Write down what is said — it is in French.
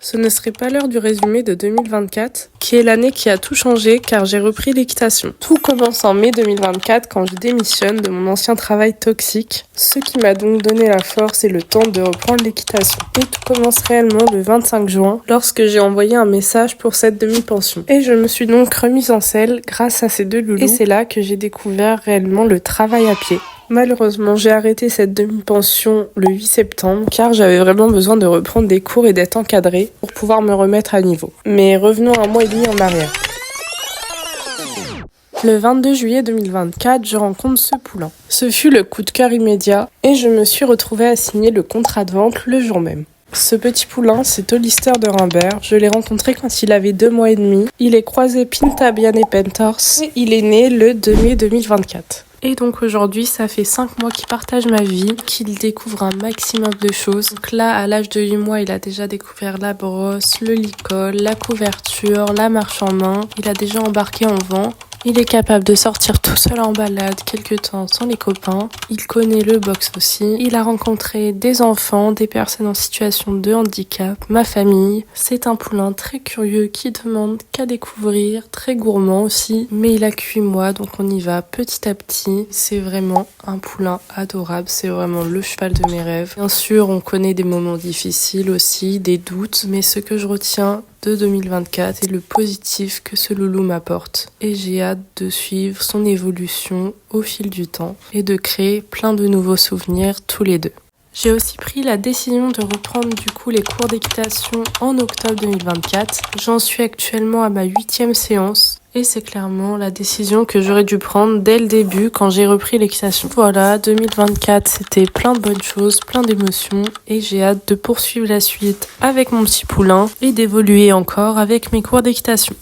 Ce ne serait pas l'heure du résumé de 2024, qui est l'année qui a tout changé car j'ai repris l'équitation. Tout commence en mai 2024 quand je démissionne de mon ancien travail toxique, ce qui m'a donc donné la force et le temps de reprendre l'équitation. Et tout commence réellement le 25 juin lorsque j'ai envoyé un message pour cette demi-pension. Et je me suis donc remise en selle grâce à ces deux loulous et c'est là que j'ai découvert réellement le travail à pied. Malheureusement, j'ai arrêté cette demi-pension le 8 septembre car j'avais vraiment besoin de reprendre des cours et d'être encadrée pour pouvoir me remettre à niveau. Mais revenons un mois et demi en arrière. Le 22 juillet 2024, je rencontre ce poulain. Ce fut le coup de cœur immédiat et je me suis retrouvée à signer le contrat de vente le jour même. Ce petit poulain, c'est Hollister de Rimbert. Je l'ai rencontré quand il avait 2 mois et demi. Il est croisé Pinta Bianne Pentors et il est né le 2 mai 2024. Et donc aujourd'hui, ça fait 5 mois qu'il partage ma vie, qu'il découvre un maximum de choses. Donc là, à l'âge de 8 mois, il a déjà découvert la brosse, le licol, la couverture, la marche en main. Il a déjà embarqué en vent. Il est capable de sortir tout seul en balade quelque temps sans les copains. Il connaît le box aussi. Il a rencontré des enfants, des personnes en situation de handicap, ma famille. C'est un poulain très curieux qui demande qu'à découvrir, très gourmand aussi. Mais il a que 8 mois, donc on y va petit à petit. C'est vraiment un poulain adorable. C'est vraiment le cheval de mes rêves. Bien sûr, on connaît des moments difficiles aussi, des doutes. Mais ce que je retiens de 2024 et le positif que ce loulou m'apporte. Et j'ai hâte de suivre son évolution au fil du temps et de créer plein de nouveaux souvenirs tous les deux. J'ai aussi pris la décision de reprendre du coup les cours d'équitation en octobre 2024. J'en suis actuellement à ma 8e séance. Et c'est clairement la décision que j'aurais dû prendre dès le début quand j'ai repris l'équitation. Voilà, 2024, c'était plein de bonnes choses, plein d'émotions. Et j'ai hâte de poursuivre la suite avec mon petit poulain et d'évoluer encore avec mes cours d'équitation.